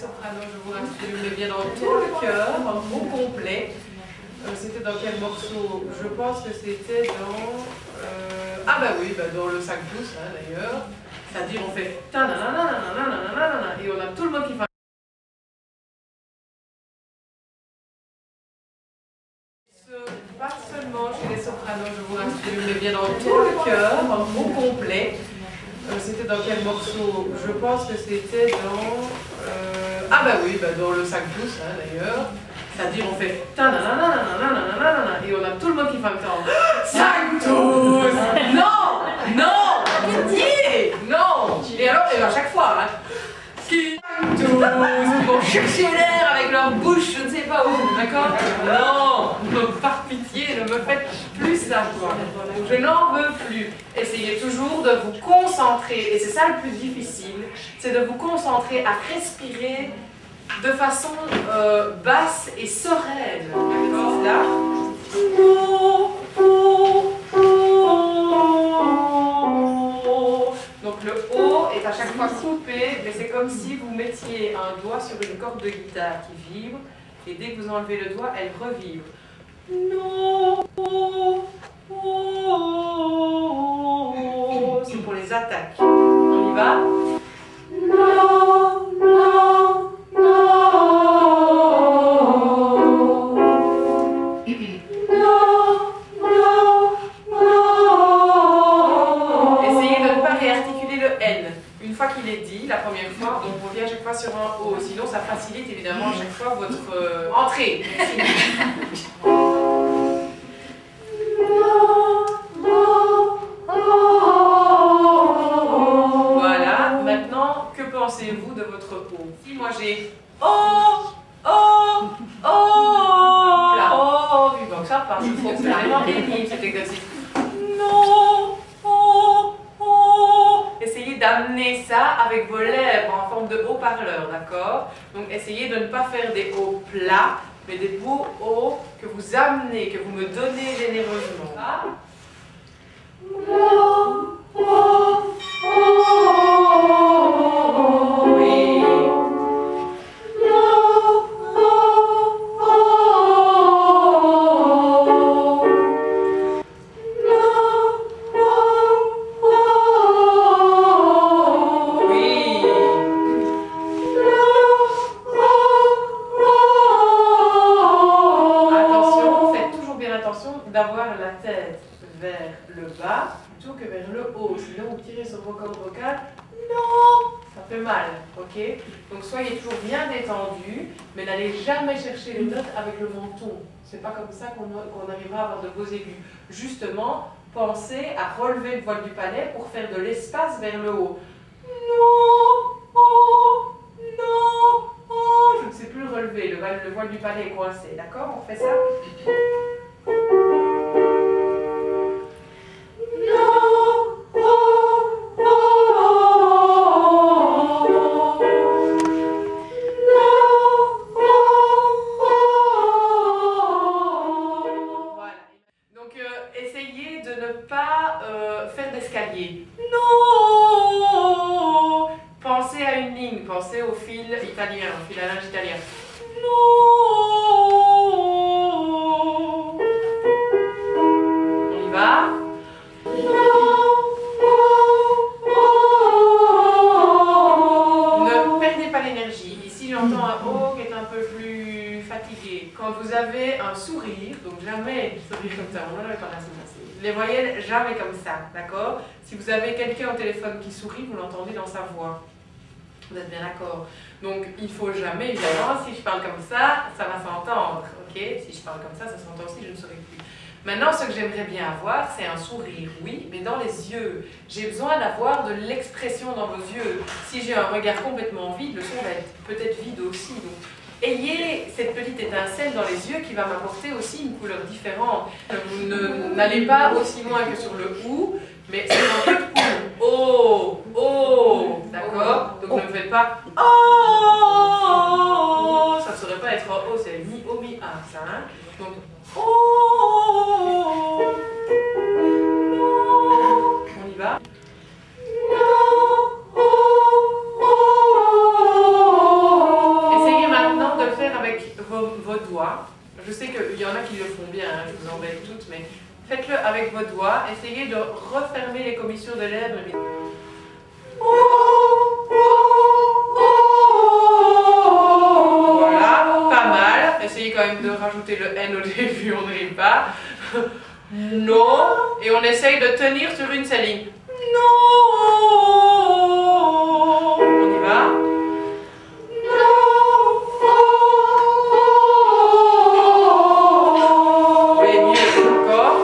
soprano, je vous rassure, mais bien dans tout le cœur, en gros complet. C'était dans quel morceau? Je pense que c'était dans... Ah bah oui, bah dans le 5 pouces hein, d'ailleurs. C'est-à-dire on fait... Et on a tout le monde qui fait... Pas seulement chez les sopranos, je vous rassure, mais bien dans tout le cœur, en gros complet. C'était dans quel morceau? Je pense que c'était dans... Ah bah oui, bah dans le 5 pouces hein, d'ailleurs. C'est-à-dire on fait... Et on a tout le monde qui fait un temps. 5 pouces. Non. Non. Pitié. Non. Et alors, à chaque fois, hein, qui 5 pouces, ils vont chercher l'air avec leur bouche, je ne sais pas où, d'accord? Non. Par pitié, ne me faites plus ça, quoi. Je n'en veux plus. Essayez toujours de vous concentrer, et c'est ça le plus difficile, c'est de vous concentrer à respirer de façon basse et sereine. D'accord? Là. Donc le O est à chaque fois coupé, mais c'est comme si vous mettiez un doigt sur une corde de guitare qui vibre, et dès que vous enlevez le doigt, elle revibre. Non. C'est pour les attaques. On y va? Non, non, non. Non, non, non. Essayez de ne pas réarticuler le N. Une fois qu'il est dit, la première fois, on revient à chaque fois sur un O. Sinon, ça facilite évidemment à chaque fois votre entrée. Pensez-vous de votre O? Si moi j'ai O, O, O, là, O, vivant que ça part, il faut que c'est vraiment pénible cet exercice. Non, O, O. Essayez d'amener ça avec vos lèvres en forme de haut-parleur, d'accord? Donc essayez de ne pas faire des O plats, mais des beaux O que vous amenez, que vous me donnez généreusement. Ah. Non, O, O. D'avoir la tête vers le bas plutôt que vers le haut. Sinon, vous tirez sur vos cordes vocales. Non, ça fait mal, ok? Donc, soyez toujours bien détendu, mais n'allez jamais chercher les notes avec le menton. C'est pas comme ça qu'on arrivera à avoir de beaux aigus. Justement, pensez à relever le voile du palais pour faire de l'espace vers le haut. Non, oh, non, oh, je ne sais plus le relever. Le voile du palais est coincé, d'accord? On fait ça? Essayez de ne pas faire d'escalier. Non. Pensez à une ligne, pensez au fil italien, au fil à linge italien. Non. On y va? Ne perdez pas l'énergie. Ici, j'entends un O qui est un peu plus fatigué. Quand vous avez un sourire, donc jamais sourire comme ça, on n'en avait pas la les voyelles jamais comme ça, d'accord? Si vous avez quelqu'un au téléphone qui sourit, vous l'entendez dans sa voix. Vous êtes bien d'accord? Donc il faut jamais, évidemment, si je parle comme ça va s'entendre, ok? Si je parle comme ça s'entend aussi, je ne saurais plus. Maintenant, ce que j'aimerais bien avoir, c'est un sourire, oui, mais dans les yeux. J'ai besoin d'avoir de l'expression dans vos yeux. Si j'ai un regard complètement vide, le son va être peut-être vide aussi. Donc, ayez cette petite étincelle dans les yeux qui va m'apporter aussi une couleur différente. Vous n'allez pas aussi loin que sur le OU, mais c'est un peu de poule. Oh, oh, d'accord? Donc ne me faites pas oh, ça ne saurait pas être oh, c'est mi, oh, mi, ah, ça. Hein? Donc oh, on y va? voix. Essayez de refermer les commissures de lèvres. Voilà, pas mal. Essayez quand même de rajouter le N au début, on ne rit pas. Non. Et on essaye de tenir sur une seule ligne. Non. On y va. Oui, mieux encore.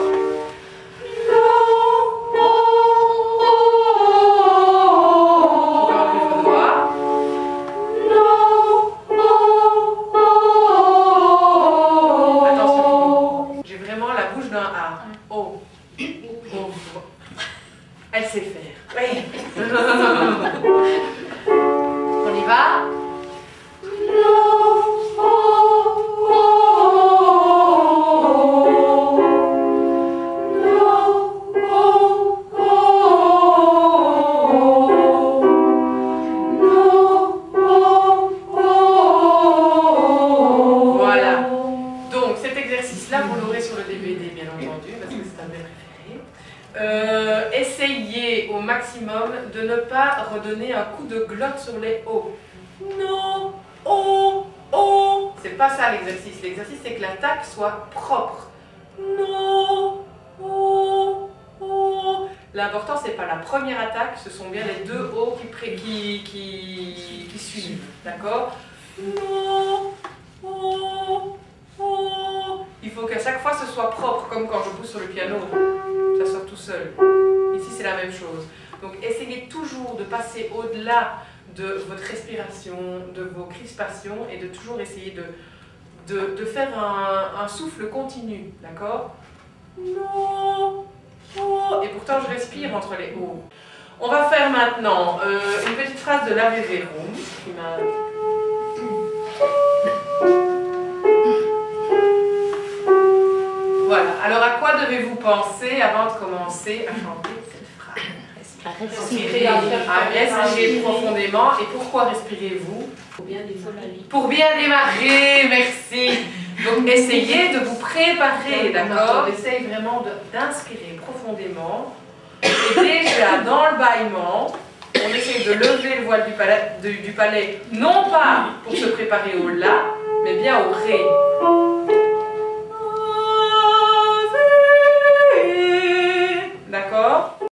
Oh. Oh. Elle sait faire. Oui. On y va? Voilà. Donc cet exercice-là, vous l'aurez sur le DVD, bien entendu, parce que c'est un de mes préférés. Essayez au maximum de ne pas redonner un coup de glotte sur les O. Non, O, O. C'est pas ça l'exercice. L'exercice, c'est que l'attaque soit propre. Non, O, O. L'important, c'est pas la première attaque, ce sont bien les deux O qui suivent. D'accord? Non, O. Il faut qu'à chaque fois ce soit propre, comme quand je pousse sur le piano, ça sort tout seul. Ici c'est la même chose. Donc essayez toujours de passer au-delà de votre respiration, de vos crispations et de toujours essayer de faire un souffle continu, d'accord? Non, oh. Et pourtant je respire entre les O. On va faire maintenant une petite phrase de l'Ave Verum qui m'a... Voilà, alors à quoi devez-vous penser avant de commencer à chanter cette phrase? Respirer, respirer profondément. Et pourquoi respirez-vous? Pour bien démarrer. Pour bien démarrer, merci. Donc essayez de vous préparer, d'accord? Essayez vraiment d'inspirer profondément. Et déjà dans le bâillement, on essaye de lever le voile du palais, non pas pour se préparer au La, mais bien au Ré. D'accord?